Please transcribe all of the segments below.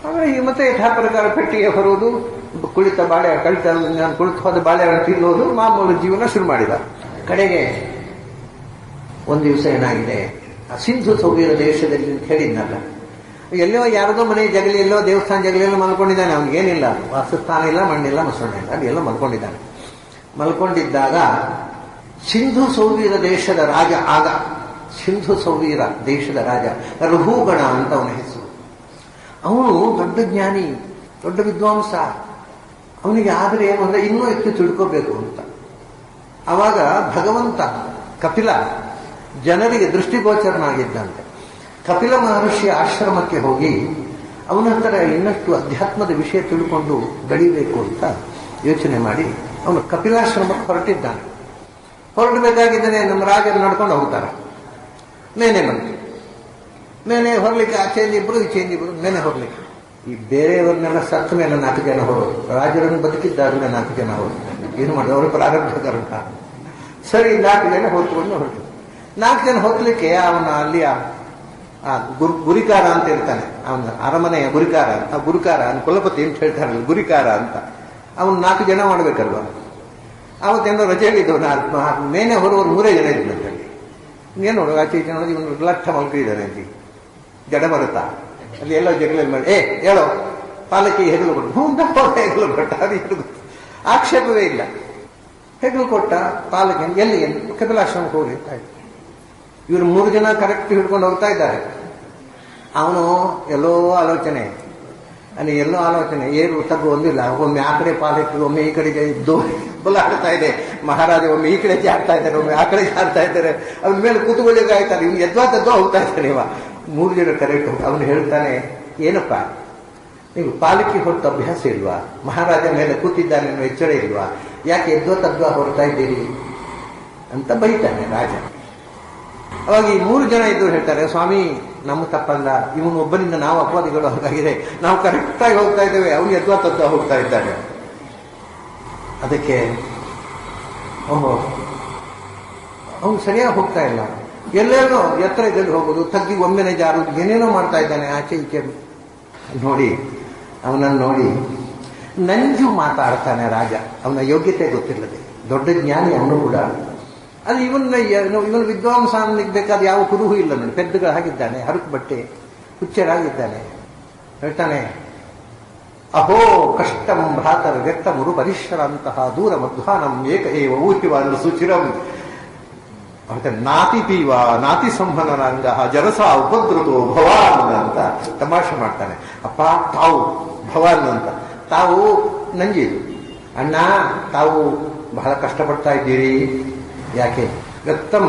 ಆಮೇಲೆ ಈ ಮತ್ತೆ ಯಥಾ ಪ್ರಕಾರ ಪೆಟ್ಟಿಗೆ ಹೊರುವುದು, ಕುಳಿತು ಹೋದ ಬಾಳೆಹಣ್ಣು ತಿನ್ನುವುದು, ಮಾಮೂಲು ಜೀವನ ಶುರು ಮಾಡಿದ. ಕಡೆಗೆ ಒಂದು ದಿವಸ ಏನಾಗಿದೆ, ಸಿಂಧು ಸೌವೀರ ದೇಶದಲ್ಲಿ ಅಂತ ಹೇಳಿದ್ನಲ್ಲ, ಎಲ್ಲೋ ಯಾರದೋ ಮನೆ ಜಗಲಿ, ಎಲ್ಲೋ ದೇವಸ್ಥಾನ ಜಗಲಿ ಎಲ್ಲ ಮಲ್ಕೊಂಡಿದ್ದಾನೆ. ಅವನಿಗೇನಿಲ್ಲ, ವಾಸಸ್ಥಾನ ಇಲ್ಲ, ಮಣ್ಣಿಲ್ಲ, ಮೊಸಳೆ ಇಲ್ಲ, ಅಲ್ಲಿ ಎಲ್ಲ ಮಲ್ಕೊಂಡಿದ್ದಾನೆ. ಮಲ್ಕೊಂಡಿದ್ದಾಗ ಸಿಂಧು ಸೌವೀರ ದೇಶದ ರಾಜ, ಆಗ ಸಿಂಧು ಸೌವೀರ ದೇಶದ ರಾಜ ರಘುಗಣ ಅಂತ ಅವನ ಹೆಸರು. ಅವನು ದೊಡ್ಡ ಜ್ಞಾನಿ, ದೊಡ್ಡ ವಿದ್ವಾಂಸ. ಅವನಿಗೆ ಆದರೆ ಏನು ಅಂದ್ರೆ ಇನ್ನೂ ಹೆಚ್ಚು ತಿಳ್ಕೋಬೇಕು ಅಂತ. ಆವಾಗ ಭಗವಂತ ಕಪಿಲ ಜನರಿಗೆ ದೃಷ್ಟಿಗೋಚರನಾಗಿದ್ದಂತೆ. ಕಪಿಲ ಮಹರ್ಷಿಯ ಆಶ್ರಮಕ್ಕೆ ಹೋಗಿ ಅವನ ಹತ್ರ ಇನ್ನಷ್ಟು ಅಧ್ಯಾತ್ಮದ ವಿಷಯ ತಿಳ್ಕೊಂಡು ಬೆಳಿಬೇಕು ಅಂತ ಯೋಚನೆ ಮಾಡಿ ಅವನು ಕಪಿಲಾಶ್ರಮಕ್ಕೆ ಹೊರಟಿದ್ದಾನೆ. ಹೊರಡಬೇಕಾಗಿದ್ದಾನೆ, ನಮ್ಮ ರಾಜರು ನಡ್ಕೊಂಡು ಹೋಗ್ತಾರೆ. ಮೇನೆ ಬಂತು, ಮೇನೆ ಹೊರಲಿಕ್ಕೆ ಆಚೆಯಿಂದ ಇಬ್ರು, ಈಚೆಯಿಂದ ಇಬ್ರು, ಮೇನೆ ಹೊರಲಿಕ್ಕೆ. ಈ ಬೇರೆಯವ್ರನ್ನೆಲ್ಲ ಸತ್ತ ಮೇಲೆ 4 ಜನ ಹೊರೋದು, ರಾಜರನ್ನು ಬದುಕಿದ್ದಾದ್ಮೇಲೆ 4 ಜನ ಹೊರೋದು. ಏನು ಮಾಡೋದು, ಅವರು ಪ್ರಾರಬ್ಧ ಕರ್ಮ. ಸರಿ, 4 ಜನ ಹೊತ್ಕೊಂಡು ಹೊರಟು. 4 ಜನ ಹೊತ್ತಲಿಕ್ಕೆ ಅವನ ಅಲ್ಲಿಯ ಗುರಿಕಾರ ಅಂತ ಇರ್ತಾನೆ, ಅವನ ಅರಮನೆಯ ಗುರಿಕಾರ, ಆ ಗುರುಕಾರ ಕುಲಪತಿ ಅಂತ ಹೇಳ್ತಾರಲ್ಲ, ಗುರಿಕಾರ ಅಂತ. ಅವನು 4 ಜನ ಮಾಡ್ಬೇಕಲ್ವ. ಅವತ್ತೇನೋ ರಜೆಯಲ್ಲಿದ್ದವು, ಮೇನೆ ಹೊರವರು 3 ಜನ ಇದ್ದಂತೆ. ಏನು ನೋಡುವ ಆಚೆ ಈಚೆ ನೋಡೋದು, ಇವನು ಲಕ್ಷ ಮಲ್ಕಿದ್ದಾನೆ ಅಲ್ಲಿ, ಜಡ ಬರುತ್ತಾ ಅಲ್ಲಿ ಎಲ್ಲೋ ಜಗಲಲ್ಲಿ ಮಾಡಿ, ಹೇಳೋ ಪಾಲಕಿ ಹೆಗಲು ಕೊಟ್ಟು, ಹೆಗಲು ಕೊಟ್ಟ, ಅದು ಆಕ್ಷೇಪವೇ ಇಲ್ಲ. ಹೆಗಲು ಕೊಟ್ಟ ಪಾಲಕಿ, ಎಲ್ಲಿ ಕಪಿಲಾಶ್ರಮಕ್ಕೆ ಹೋಗಿ ಆಯ್ತು. ಇವರು 3 ಜನ ಕರೆಕ್ಟ್ ಹಿಡ್ಕೊಂಡು ಹೋಗ್ತಾ ಇದ್ದಾರೆ. ಅವನು ಎಲ್ಲೋ ಆಲೋಚನೆ, ಅಲ್ಲಿ ಎಲ್ಲೋ ಆಲೋಚನೆ, ಏರು ತಗ್ಗು ಒಂದಿಲ್ಲ. ಒಮ್ಮೆ ಆ ಕಡೆ ಪಾಲಿಟ್ಟು, ಒಮ್ಮೆ ಈ ಕಡೆಗೆ ಬಲ ಆಡ್ತಾ ಇದೆ ಮಹಾರಾಜ, ಒಮ್ಮೆ ಈ ಕಡೆ ಜಾಡ್ತಾ ಇದ್ದಾರೆ, ಒಮ್ಮೆ ಆ ಕಡೆ ಜಾಡ್ತಾ ಇದ್ದಾರೆ. ಅದ್ರ ಮೇಲೆ ಕೂತ್ಕೊಳ್ಳಿಗೆ ಆಯ್ತಾರೆ. ಇವ್ನು ಎದ್ವಾ ಹೋಗ್ತಾ ಇದ್ದಾನೆ. ಇವ 3 ಜನ ಕರೆಕ್ಟ್. ಅವನು ಹೇಳ್ತಾನೆ, ಏನಪ್ಪ ನೀವು ಪಾಲಿಕೆ ಹೊರತು ಅಭ್ಯಾಸ ಇಲ್ವಾ? ಮಹಾರಾಜ ಮೇಲೆ ಕೂತಿದ್ದಾನೆ, ಎಚ್ಚರ ಇಲ್ವಾ? ಯಾಕೆ ಎದ್ವಾ ಹೊರತಾ ಇದ್ದೀರಿ ಅಂತ ಬೈತಾನೆ ರಾಜ. ಅವಾಗ ಈ 3 ಜನ ಇದ್ದವ್ರು ಹೇಳ್ತಾರೆ, ಸ್ವಾಮಿ ನಮ್ಮ ತಪ್ಪಲ್ಲ, ಇವನು ಒಬ್ಬನಿಂದ ನಾವು ಅಪವಾದಿಗಳು ಹಾಗಾಗಿದೆ, ನಾವು ಕರೆಕ್ಟಾಗಿ ಹೋಗ್ತಾ ಇದ್ದೇವೆ, ಅವನು ಎದ್ವಾ ಹೋಗ್ತಾ ಇದ್ದಾನೆ. ಅದಕ್ಕೆ ಅವನು ಸರಿಯಾಗಿ ಹೋಗ್ತಾ ಇಲ್ಲ, ಎಲ್ಲೇನೋ ಎತ್ತರ ಇದ್ದಲ್ಲಿ ಹೋಗೋದು, ತಗ್ಗಿ ಒಮ್ಮೆನೆ ಜಾರುದು, ಏನೇನೋ ಮಾಡ್ತಾ ಇದ್ದಾನೆ ಆಚೆ ಈಚೆ. ನೋಡಿ, ಅವನನ್ನು ನೋಡಿ ನಂಜು ಮಾತಾಡ್ತಾನೆ ರಾಜ, ಅವನ ಯೋಗ್ಯತೆ ಗೊತ್ತಿಲ್ಲದೆ. ದೊಡ್ಡ ಜ್ಞಾನಿ ಅವನು ಕೂಡ. ಅದು ಇವನ ವಿದ್ವಾಂಸ ಅನ್ನಲಿಕ್ಕೆ ಬೇಕಾದ ಯಾವ ಕುರುಹು ಇಲ್ಲ ನೋಡಿ. ಪೆದ್ದುಗಳು ಹಾಗಿದ್ದಾನೆ, ಹರಕು ಬಟ್ಟೆ, ಹುಚ್ಚರಾಗಿದ್ದಾನೆ. ಹೇಳ್ತಾನೆ, ಅಹೋ ಕಷ್ಟಂ ಭ್ರಾತರ ವ್ಯಕ್ತ ಮುರು ಪರಿಶ್ರಂತಹ ದೂರ ಮಧ್ವಾನಂ ಏಕ ಏವ ಊಹಿವಾನ್ ಸುಚಿರಂ. ನಾತಿ ಪೀವ ನಾತಿ ಸಂಹನನಾಂಗ ಜರಸ ಉಪದ್ರುತೋ ಭವಾನ್ ಅಂತ ತಮಾಷೆ ಮಾಡ್ತಾನೆ. ಅಪ್ಪ ತಾವು ಭವಾನ್ ಅಂತ, ತಾವು ನಂಜಿದು ಅಣ್ಣ, ತಾವು ಬಹಳ ಕಷ್ಟಪಡ್ತಾ ಇದ್ದೀರಿ. ಯಾಕೆ? ವ್ಯಕ್ತಂ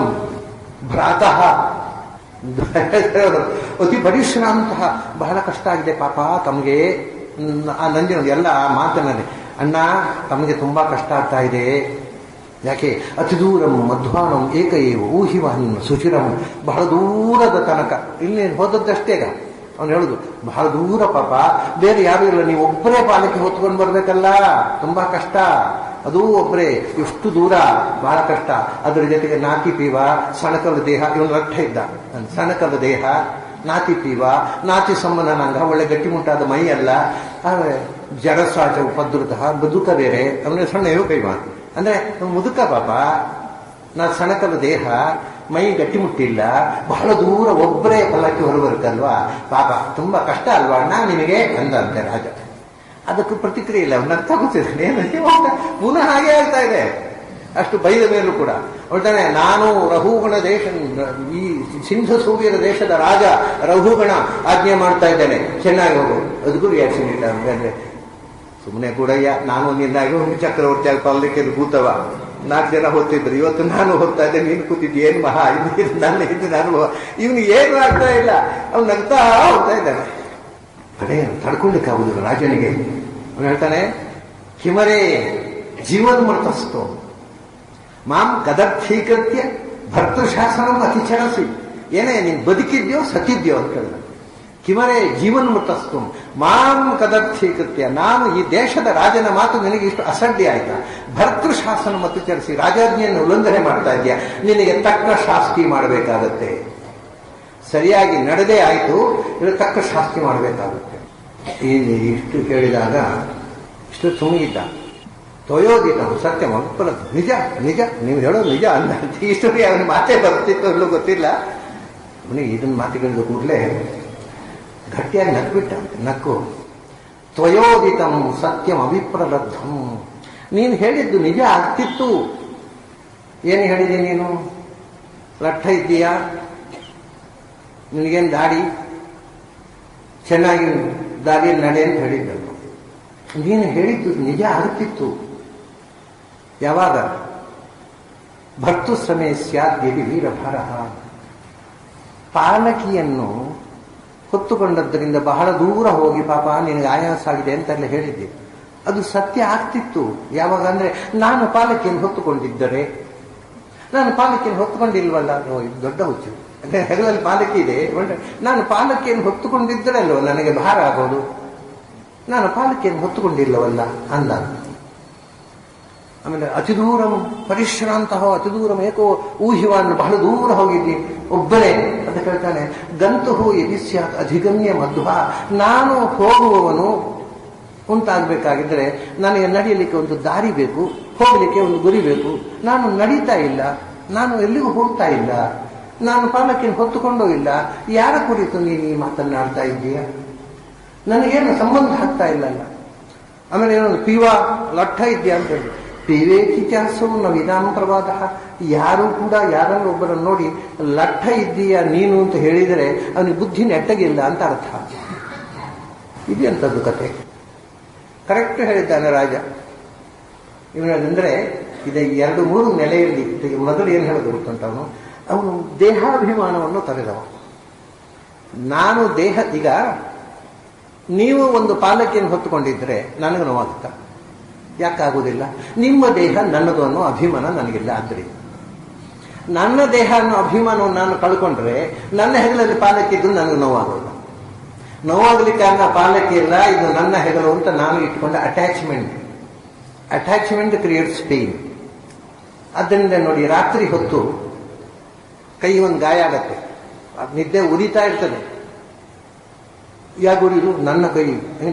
ಭ್ರಾತಃ ಅತಿ ಪರಿಶ್ರಾಂತಹ, ಬಹಳ ಕಷ್ಟ ಆಗಿದೆ ಪಾಪ ತಮಗೆ. ಆ ನಂಜಿನ ಎಲ್ಲ ಮಾತನಲ್ಲಿ, ಅಣ್ಣ ತಮಗೆ ತುಂಬಾ ಕಷ್ಟ ಆಗ್ತಾ ಇದೆ. ಯಾಕೆ? ಅತಿ ದೂರಂ ಮಧ್ವಾನಂ ಏಕ ಏವ ಊಹಿವಾನ್ ಸುಚಿರಂ. ಬಹಳ ದೂರದ ತನಕ, ಇಲ್ಲಿ ಹೋದದ್ದಷ್ಟೇಗ ಅವನು ಹೇಳುದು, ಬಹಳ ದೂರ ಪಾಪ, ಬೇರೆ ಯಾರು ಇಲ್ಲ, ನೀವು ಒಬ್ಬರೇ ಪಾಲಕ್ಕೆ ಹೊತ್ಕೊಂಡು ಬರ್ಬೇಕಲ್ಲ, ತುಂಬಾ ಕಷ್ಟ. ಅದೂ ಒಬ್ಬರೇ, ಎಷ್ಟು ದೂರ, ಬಹಳ ಕಷ್ಟ. ಅದರ ಜೊತೆಗೆ ನಾತಿ ಪೀವ, ಸಣಕಲ ದೇಹ, ಇವನು ರಟ್ಟ ಇದ್ದ, ಸಣಕಲ ದೇಹ, ನಾತಿ ಪೀವ, ನಾತಿ ಸಂಬಂಧನಾಂಗ, ಒಳ್ಳೆ ಗಟ್ಟಿಮುಟ್ಟಾದ ಮೈ ಅಲ್ಲ, ಜಡಸಾಚ ಉಪದ್ರುತ, ಬದುಕ ಬೇರೆ, ಅವನ ಸಣ್ಣ ಕೈವ ಅಂದ್ರೆ ಮುದುಕ ಪಾಪ, ನಾ ಸಣಕಲ ದೇಹ, ಮೈ ಗಟ್ಟಿಮುಟ್ಟಿಲ್ಲ, ಬಹಳ ದೂರ ಒಬ್ಬರೇ ಪಲ್ಲಕ್ಕಿ ಹೊರಬರುತ್ತಲ್ವಾ, ಪಾಪ ತುಂಬಾ ಕಷ್ಟ ಅಲ್ವಾ ಅಣ್ಣ ನಿನಗೆ ಅಂದಂತೆ ರಾಜ. ಅದಕ್ಕೂ ಪ್ರತಿಕ್ರಿಯೆ ಇಲ್ಲ, ಅವನ್ನ ತಗೋತಿದ್ದಾನೆ. ಪುನಃ ಹಾಗೆ ಆಗ್ತಾ ಇದೆ. ಅಷ್ಟು ಬೈದ ಮೇಲೂ ಕೂಡ ಹೇಳ್ತಾನೆ, ನಾನು ರಘುಗಣ ದೇಶ, ಈ ಸಿಂಧು ಸೂರ್ಯರ ದೇಶದ ರಾಜ ರಘುಗಣ ಆಜ್ಞೆ ಮಾಡ್ತಾ ಇದ್ದೇನೆ, ಚೆನ್ನಾಗಿ ಹೋಗು. ಅದಕ್ಕೂ ರಿಯಾಕ್ಷನ್ ಇಲ್ಲ. ಅಂದ್ರೆ ಸುಮ್ಮನೆ ಕೂಡಯ್ಯ, ನಾನು ನಿನ್ನಾಗಿ ಒಂದು ಚಕ್ರವರ್ತಿಯಾಗಿ ಪಲ್ಲಕ್ಕೆ ಕೂತವ, 4 ಜನ ಹೋಗ್ತಿದ್ರು, ಇವತ್ತು ನಾನು ಹೋಗ್ತಾ ಇದ್ದೆ, ನೀನು ಕೂತಿದ್ದೆ, ಏನು ಮಹಾ ಇದು ನನ್ನ ಹಿಂದಿನ ಅನುಭವ. ಇವನು ಏನು ಆಗ್ತಾ ಇಲ್ಲ, ಅವ್ನು ನಗ್ತಾ ಹೋಗ್ತಾ ಇದ್ದಾನೆ. ಕಡೆ ತಡ್ಕೊಳ್ಳಿಕ್ಕಾಗುದಿಲ್ಲ ರಾಜನಿಗೆ. ಅವನು ಹೇಳ್ತಾನೆ, ಕಿಮರೇ ಜೀವನ್ಮೃತಸ್ಥೋ ಮಾಂ ಕದರ್ಥೀಕೃತ್ಯ ಭರ್ತೃಶಾಸನ ಅತಿಚರಸಿ. ಏನೇ ನೀನು ಬದುಕಿದ್ಯೋ ಸತ್ತಿದ್ಯೋ ಅಂತ ಹೇಳಿದ. ಕಿಮರೇ ಜೀವನ್ಮೃತಸ್ತು ಮಾಂ ಕದರ್ಥೀಕೃತ್ಯ, ನಾನು ಈ ದೇಶದ ರಾಜನ ಮಾತು ನಿನಗೆ ಇಷ್ಟು ಅಸಡ್ಡೆ ಆಯ್ತಾ? ಭರ್ತೃಶಾಸನ ಅತಿಚರಿಸಿ, ರಾಜಾಜ್ಞೆಯನ್ನು ಉಲ್ಲಂಘನೆ ಮಾಡ್ತಾ ಇದೆಯಾ, ನಿನಗೆ ತಕ್ಕ ಶಾಸ್ತಿ ಮಾಡಬೇಕಾಗತ್ತೆ. ಸರಿಯಾಗಿ ನಡೆದೇ ಆಯ್ತು, ಇದು ತಕ್ಕ ಶಾಸ್ತಿ ಮಾಡಬೇಕಾಗುತ್ತೆ. ಇಷ್ಟು ಕೇಳಿದಾಗ ಇಷ್ಟು ಸುಮ್ಮನಿದ್ದ. ತೊಯೋದಿತ ಸತ್ಯ ಮಲ್ಪಲ ನಿಜ ನಿಜ ನೀವು ಹೇಳೋದು ನಿಜ ಅಂತ ಇಷ್ಟೊತ್ತಿಗೆ ಅವನ ಮಾತೇ ಬರ್ತಿತ್ತು ಅಲ್ಲೂ ಗೊತ್ತಿಲ್ಲ. ಅವನಿಗೆ ಇದನ್ನ ಮಾತುಗಳಿದ ಕೂಡಲೇ ಗಟ್ಟಿಯಾಗಿ ನಕ್ಬಿಟ್ಟ. ನಕ್ಕು ತ್ವಯೋದಿತಂ ಸತ್ಯಂ ಅವಿಪ್ರಲಬ್ಧಂ, ನೀನು ಹೇಳಿದ್ದು ನಿಜ ಆಗ್ತಿತ್ತು. ಏನು ಹೇಳಿದೆ ನೀನು? ಲಟ್ಟ ಇದ್ದೀಯಾ, ನಿನಗೇನು ದಾಡಿ, ಚೆನ್ನಾಗಿ ದಾರಿಯಲ್ಲಿ ನಡೆ ಅಂತ ಹೇಳಿದ್ದನು. ನೀನು ಹೇಳಿದ್ದು ನಿಜ ಆಗ್ತಿತ್ತು. ಯಾವಾಗ? ಭರ್ತು ಶ್ರಮೇ ಸ್ಯಾದ್ಯದಿ ವೀರಭಾರ, ಪಾಲಕಿಯನ್ನು ಹೊತ್ತುಕೊಂಡದ್ದರಿಂದ ಬಹಳ ದೂರ ಹೋಗಿ ಪಾಪ ನಿನಗೆ ಆಯಾಸ ಆಗಿದೆ ಅಂತೆಲ್ಲ ಹೇಳಿದ್ದೆ. ಅದು ಸತ್ಯ ಆಗ್ತಿತ್ತು. ಯಾವಾಗ ಅಂದ್ರೆ ನಾನು ಪಾಲಕಿಯನ್ನು ಹೊತ್ತುಕೊಂಡಿದ್ದರೆ, ನಾನು ಪಾಲಕಿಯನ್ನು ಹೊತ್ತುಕೊಂಡಿಲ್ವಲ್ಲ, ಇದು ದೊಡ್ಡ ಹುಚ್ಚು. ಅಂದ್ರೆ ಹೆಗಲಲ್ಲಿ ಪಾಲಕಿ ಇದೆ, ನಾನು ಪಾಲಕಿಯನ್ನು ಹೊತ್ತುಕೊಂಡಿದ್ದರೆ ಅಲ್ವ ನನಗೆ ಭಾರ ಆಗೋದು, ನಾನು ಪಾಲಕಿಯನ್ನು ಹೊತ್ತುಕೊಂಡಿಲ್ಲವಲ್ಲ ಅಂದ. ಆಮೇಲೆ ಅತಿ ದೂರಂ ಪರಿಶ್ರಾಂತ ಅತಿ ದೂರಂ ಏಕೋ ಊಹಿವಾನ್, ಬಹಳ ದೂರ ಹೋಗಿದ್ದಿ ಒಬ್ಬನೇ ಅಂತ ಹೇಳ್ತಾನೆ. ಗಂತು ಯದಿ ಸ್ಯಾತ್ ಅಧಿಗಮ್ಯ ಮಧ್ವ, ನಾನು ಹೋಗುವವನು ಉಂಟಾಗಬೇಕಾಗಿದ್ದರೆ ನನಗೆ ನಡೆಯಲಿಕ್ಕೆ ಒಂದು ದಾರಿ ಬೇಕು, ಹೋಗಲಿಕ್ಕೆ ಒಂದು ಗುರಿ ಬೇಕು. ನಾನು ನಡೀತಾ ಇಲ್ಲ, ನಾನು ಎಲ್ಲಿಗೂ ಹೋಗ್ತಾ ಇಲ್ಲ, ನಾನು ಪಾಲಕಿಯನ್ನು ಹೊತ್ತುಕೊಂಡೂ ಇಲ್ಲ. ಯಾರ ಕುರಿತು ನೀನು ಈ ಮಾತನ್ನಾಡ್ತಾ ಇದ್ದೀಯ? ನನಗೇನು ಸಂಬಂಧ ಆಗ್ತಾ ಇಲ್ಲಲ್ಲ. ಆಮೇಲೆ ಏನೊಂದು ಪೀವ ಲಟ್ಟ ಇದೆಯಾ ಅಂತ ಹೇಳಿ, ಪಿವೇಕಿ ಚಾಸವು ನ ವಿಧಾನ ಪ್ರವಾದ. ಯಾರು ಕೂಡ ಯಾರನ್ನು ಒಬ್ಬರನ್ನು ನೋಡಿ ಲಟ್ಟ ಇದ್ದೀಯಾ ನೀನು ಅಂತ ಹೇಳಿದರೆ ಅವನಿಗೆ ಬುದ್ಧಿ ನೆಟ್ಟಗಿಲ್ಲ ಅಂತ ಅರ್ಥ. ಇದೆಂಥದ್ದು ಕತೆ? ಕರೆಕ್ಟ್ ಹೇಳಿದ್ದಾನೆ ರಾಜ. ಇವನಂದ್ರೆ ಇದ 2-3 ನೆಲೆಯಲ್ಲಿ ಮೊದಲು ಏನು ಹೇಳೋದು ಗೊತ್ತುಂಟ, ಅವನು ದೇಹಾಭಿಮಾನವನ್ನು ತೊರೆದವ. ನಾನು ದೇಹ, ಈಗ ನೀವು ಒಂದು ಪಾಲಕಿಯನ್ನು ಹೊತ್ತುಕೊಂಡಿದ್ರೆ ನನಗೆ ನೋವಾಗುತ್ತಾ? ಯಾಕಾಗುವುದಿಲ್ಲ? ನಿಮ್ಮ ದೇಹ ನನ್ನದು ಅನ್ನೋ ಅಭಿಮಾನ ನನಗಿಲ್ಲ. ಆದ್ದರಿಂದ ನನ್ನ ದೇಹ ಅನ್ನೋ ಅಭಿಮಾನವನ್ನು ನಾನು ಕಳ್ಕೊಂಡ್ರೆ ನನ್ನ ಹೆಗಲಲ್ಲಿ ಪಾಲಕಿದ್ದು ನನಗೆ ನೋವಾಗೋಲ್ಲ. ನೋವಾಗಲಿಕ್ಕೆ ಕಾರಣ ಪಾಲಕಿ ಇಲ್ಲ, ಇದು ನನ್ನ ಹೆಗಲು ಅಂತ ನಾನು ಇಟ್ಕೊಂಡ ಅಟ್ಯಾಚ್ಮೆಂಟ್ ಕ್ರಿಯೇಟ್ಸ್ ಪೇನ್. ಆದ್ದರಿಂದ ನೋಡಿ, ರಾತ್ರಿ ಹೊತ್ತು ಕೈ ಒಂದು ಗಾಯ ಆಗತ್ತೆ, ನಿದ್ದೆ ಉರಿತಾ ಇರ್ತದೆ. ಯಾಕೆ ಉರಿದು? ನನ್ನ ಕೈ,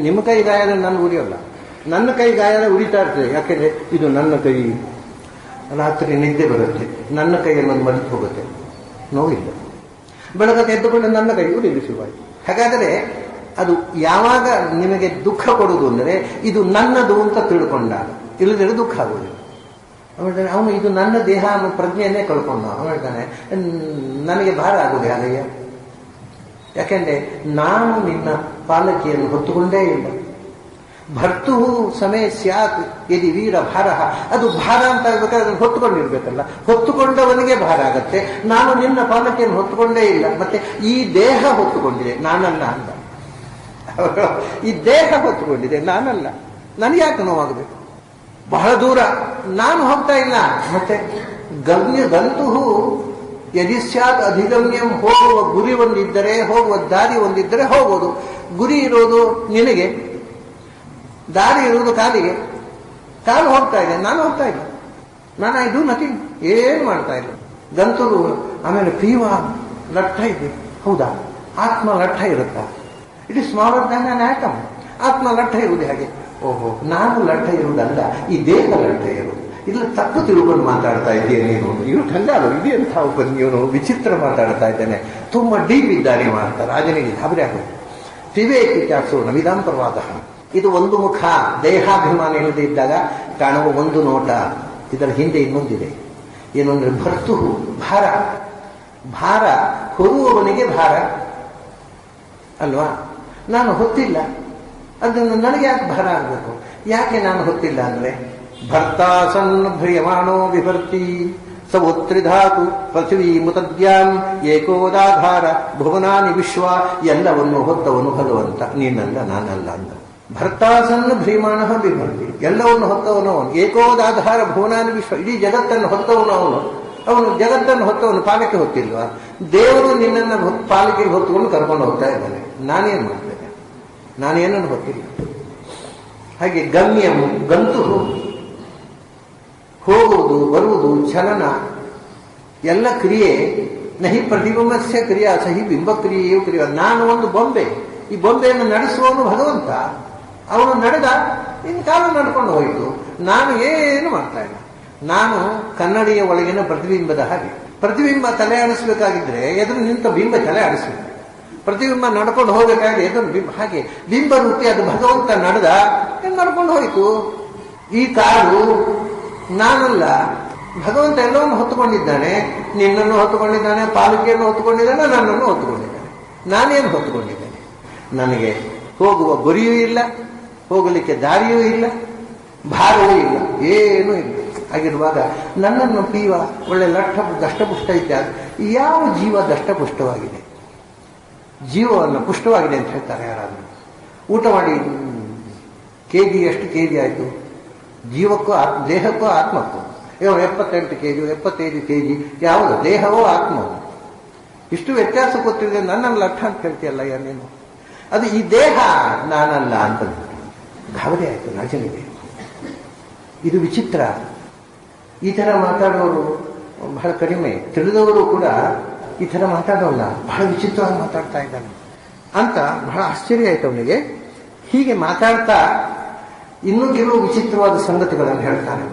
ನಿಮ್ಮ ಕೈ ಗಾಯ ಆದರೆ ನನ್ನ ಉರಿಯೋಲ್ಲ, ನನ್ನ ಕೈ ಗಾಯ ಉರಿತಾ ಇರ್ತದೆ. ಯಾಕೆಂದ್ರೆ ಇದು ನನ್ನ ಕೈ. ರಾತ್ರಿ ನಿದ್ದೆ ಬರುತ್ತೆ, ನನ್ನ ಕೈಯಲ್ಲಿ ಒಂದು ಮಲಿತು ಹೋಗುತ್ತೆ, ನೋವಿಲ್ಲ. ಬೆಳಗ್ಗೆ ಎದ್ದುಕೊಂಡು ನನ್ನ ಕೈ ಉರಿದು ಶುರುವಾಯಿತು. ಹಾಗಾದರೆ ಅದು ಯಾವಾಗ ನಿಮಗೆ ದುಃಖ ಕೊಡುವುದು ಅಂದರೆ ಇದು ನನ್ನದು ಅಂತ ತಿಳ್ಕೊಂಡಾಗ, ಇಲ್ಲದ್ರೆ ದುಃಖ ಆಗುವುದಿಲ್ಲ. ಅವನು ಇದು ನನ್ನ ದೇಹ ಅನ್ನೋ ಪ್ರಜ್ಞೆಯನ್ನೇ ಕಳ್ಕೊಂಡ. ಅವನು ಹೇಳ್ತಾನೆ, ನನಗೆ ಭಾರ ಆಗುವುದು ಹಾಗಯ್ಯ, ಯಾಕೆಂದ್ರೆ ನಾನು ನಿನ್ನ ಪಾಲಕಿಯನ್ನು ಹೊತ್ತುಕೊಂಡೇ ಇಲ್ಲ. ಭರ್ತು ಸಮಯ ಸ್ಯಾತ್ ಯದಿ ವೀರ ಭಾರ, ಅದು ಭಾರ ಅಂತ ಆಗ್ಬೇಕಾದ್ರೆ ಅದನ್ನು ಹೊತ್ತುಕೊಂಡಿರ್ಬೇಕಲ್ಲ, ಹೊತ್ತುಕೊಂಡವನಿಗೆ ಭಾರ ಆಗತ್ತೆ. ನಾನು ನಿನ್ನ ಪಾಲಕಿಯನ್ನು ಹೊತ್ತುಕೊಂಡೇ ಇಲ್ಲ, ಮತ್ತೆ ಈ ದೇಹ ಹೊತ್ತುಕೊಂಡಿದೆ, ನಾನಲ್ಲ ಅಂತ. ಈ ದೇಹ ಹೊತ್ತುಕೊಂಡಿದೆ, ನಾನಲ್ಲ. ನನಗೆ ಯಾಕೆ ನೋವಾಗಬೇಕು? ಬಹಳ ದೂರ ನಾನು ಹೋಗ್ತಾ ಇಲ್ಲ. ಮತ್ತೆ ಗಂತು ಯದಿ ಸ್ಯಾತ್ ಅಧಿಗಮ್ಯಂ, ಹೋಗುವ ಗುರಿ ಒಂದಿದ್ದರೆ, ಹೋಗುವ ದಾರಿ ಒಂದಿದ್ದರೆ ಹೋಗೋದು. ಗುರಿ ಇರೋದು ನಿನಗೆ, ದಾರಿ ಇರುವುದು ಕಾಲಿಗೆ. ಕಾಲು ಹೋಗ್ತಾ ಇದೆ, ನಾನು ಹೋಗ್ತಾ ಇಲ್ಲ. ನಾನು ಐ ಡೂ ನಥಿಂಗ್, ಏನು ಮಾಡ್ತಾ ಇಲ್ಲ. ಗಂತುಲು. ಆಮೇಲೆ ಪೀವ ಲಟ್ಟ ಇದೆ. ಹೌದಾ? ಆತ್ಮ ಲಟ್ಟ ಇರುತ್ತಾ? It is smaller than on atom. ಆತ್ಮ ಲಟ್ಟ ಇರುವುದು ಹಾಗೆ. ಓಹೋ, ನಾನು ಲಟ್ಟ ಇರುವುದಲ್ಲ, ಈ ದೇಹ ಲಟ್ಟ ಇರುವುದು. ಇಲ್ಲ, ತಪ್ಪು ತಿಳ್ಕೊಂಡು ಮಾತಾಡ್ತಾ ಇದ್ದೀಯ ನೀನು. ಇವ್ರು ಕಂಗಾಲು, ಇದೆಂಥ ಒಬ್ಬ ಇವನು ವಿಚಿತ್ರ ಮಾತಾಡ್ತಾ ಇದ್ದಾನೆ, ತುಂಬಾ ಡೀಪ್ ಇದ್ದಾನೆ ಅಂತ ರಾಜನಿಗೆ ಗಾಬರಿ ಆಗುತ್ತೆ. ವಿವೇಕಿ ಚಾಸೋ ನವಿದಾಂ ಪ್ರವಾದ. ಇದು ಒಂದು ಮುಖ, ದೇಹಾಭಿಮಾನ ಇಲ್ಲದೆ ಇದ್ದಾಗ ಕಾಣುವ ಒಂದು ನೋಟ. ಇದರ ಹಿಂದೆ ಇನ್ನೊಂದಿದೆ. ಏನು ಅಂದ್ರೆ ಭರ್ತು ಭಾರ. ಭಾರ ಹೊರುವವನಿಗೆ ಭಾರ ಅಲ್ವಾ? ನಾನು ಹೊತ್ತಿಲ್ಲ, ಅದನ್ನು ನನಗೆ ಯಾಕೆ ಭಾರ ಆಗಬೇಕು? ಯಾಕೆ ನಾನು ಹೊತ್ತಿಲ್ಲ ಅಂದ್ರೆ, ಭರ್ತಾಸನ್ ಭ್ರಿಯಮಾಣೋ ವಿಭರ್ತಿ ಸವೋತ್ರಿಧಾತು ಪೃಥ್ವೀ ಮುತದ್ಯಾಂ ಏಕೋದಾಧಾರ ಭುವನಾನಿ ವಿಶ್ವ. ಎಲ್ಲವನ್ನು ಹೊತ್ತವನು ಭಗವಂತ, ನೀನಲ್ಲ, ನಾನಲ್ಲ ಅಂತ. ಭರ್ತಾಸನ್ ಭ್ರೀಮಾಣ ವಿಭರ್ತಿ, ಎಲ್ಲವನ್ನು ಹೊತ್ತವನು ಅವನು. ಏಕೋದಾಧಾರ ಭುವನಾನಿ ವಿಶ್ವ, ಇಡೀ ಜಗತ್ತನ್ನು ಹೊತ್ತವನು ಅವನು. ಅವನು ಜಗತ್ತನ್ನು ಹೊತ್ತವನು, ಪಾಲಕ್ಕೆ ಹೊತ್ತಿಲ್ವಾ? ದೇವರು ನಿನ್ನನ್ನು ಪಾಲಕಿಗೆ ಹೊತ್ತುಕೊಂಡು ಕರ್ಕೊಂಡು ಹೋಗ್ತಾ ಇದ್ದಾನೆ. ನಾನೇನು ಮಾಡ್ತೇನೆ? ನಾನೇನನ್ನು ಹೊತ್ತಿಲ್ಲ. ಹಾಗೆ ಗಮ್ಯವು, ಗಂತು, ಹೋಗುವುದು ಬರುವುದು ಚಲನ ಎಲ್ಲ ಕ್ರಿಯೆ. ನಹಿ ಪ್ರತಿಬಿಂಬಸ್ಯ ಕ್ರಿಯಾ ಸಹಿ ಬಿಂಬ ಕ್ರಿಯೆಯೂ ಕ್ರಿಯೆ. ನಾನು ಒಂದು ಬೊಂಬೆ, ಈ ಬೊಂಬೆಯನ್ನು ನಡೆಸುವವನು ಭಗವಂತ. ಅವನು ನಡೆದ, ಇನ್ನು ಕಾಲ ನಡ್ಕೊಂಡು ಹೋಯಿತು. ನಾನು ಏನು ಮಾಡ್ತಾ ಇಲ್ಲ. ನಾನು ಕನ್ನಡಿಯ ಒಳಗಿನ ಪ್ರತಿಬಿಂಬದ ಹಾಗೆ. ಪ್ರತಿಬಿಂಬ ತಲೆ ಆಡಿಸ್ಬೇಕಾಗಿದ್ರೆ ಎದುರು ನಿಂತ ಬಿಂಬ ತಲೆ ಆಡಿಸ್ಬೇಕು. ಪ್ರತಿಬಿಂಬ ನಡ್ಕೊಂಡು ಹೋಗ್ಬೇಕಾದ್ರೆ ಎದುರು ಬಿಂಬ, ಹಾಗೆ ಬಿಂಬ ರೂಪಿ ಅದು ಭಗವಂತ ನಡೆದ, ನಡ್ಕೊಂಡು ಹೋಯಿತು. ಈ ಕಾರು ನಾನಲ್ಲ, ಭಗವಂತ ಎಲ್ಲವನ್ನು ಹೊತ್ತುಕೊಂಡಿದ್ದಾನೆ. ನಿನ್ನನ್ನು ಹೊತ್ತುಕೊಂಡಿದ್ದಾನೆ, ಪಾಲಿಕೆಯನ್ನು ಹೊತ್ತುಕೊಂಡಿದ್ದಾನೆ, ನನ್ನನ್ನು ಹೊತ್ತುಕೊಂಡಿದ್ದಾನೆ. ನಾನೇನು ಹೊತ್ತುಕೊಂಡಿದ್ದೇನೆ? ನನಗೆ ಹೋಗುವ ಗುರಿಯೂ ಇಲ್ಲ, ಹೋಗಲಿಕ್ಕೆ ದಾರಿಯೂ ಇಲ್ಲ, ಭಾರವೂ ಇಲ್ಲ, ಏನೂ ಇಲ್ಲ. ಹಾಗಿರುವಾಗ ನನ್ನನ್ನು ಪೀವ ಒಳ್ಳೆ ದಷ್ಟಪುಷ್ಟ ಇದ್ದಾಗ ಯಾವ ಜೀವ ದಷ್ಟಪುಷ್ಟವಾಗಿದೆ? ಜೀವವನ್ನು ಪುಷ್ಟವಾಗಿದೆ ಅಂತ ಹೇಳ್ತಾರೆ ಯಾರಾದರೂ. ಊಟ ಮಾಡಿ ಕೆಜಿ ಎಷ್ಟು ಕೆಜಿ ಆಯಿತು? ಜೀವಕ್ಕೂ ದೇಹಕ್ಕೂ ಆತ್ಮಕ್ಕೂ 78 ಕೆಜಿ 75 ಕೆಜಿ, ಯಾವುದು ದೇಹವೋ ಆತ್ಮವೋ? ಇಷ್ಟು ವ್ಯತ್ಯಾಸ ಗೊತ್ತಿದೆ. ನನ್ನನ್ನು ಲಟ್ಟ ಅಂತ ಹೇಳ್ತೀಯಲ್ಲ ನೀನು. ಅದು ಈ ದೇಹ ನಾನಲ್ಲ ಅಂತ ಗಾಬರಿ ಆಯಿತು ರಾಜನಿಗೆ. ಇದು ವಿಚಿತ್ರ. ಈ ಥರ ಮಾತಾಡೋರು ಬಹಳ ಕಡಿಮೆ. ತಿಳಿದವರು ಕೂಡ ಈ ಥರ ಮಾತಾಡೋಲ್ಲ, ಬಹಳ ವಿಚಿತ್ರವಾಗಿ ಮಾತಾಡ್ತಾ ಇದ್ದಾನೆ ಅಂತ ಬಹಳ ಆಶ್ಚರ್ಯ ಆಯ್ತು ಅವನಿಗೆ. ಹೀಗೆ ಮಾತಾಡ್ತಾ ಇನ್ನೂ ಕೆಲವು ವಿಚಿತ್ರವಾದ ಸಂಗತಿಗಳನ್ನು ಹೇಳ್ತಾನೆ.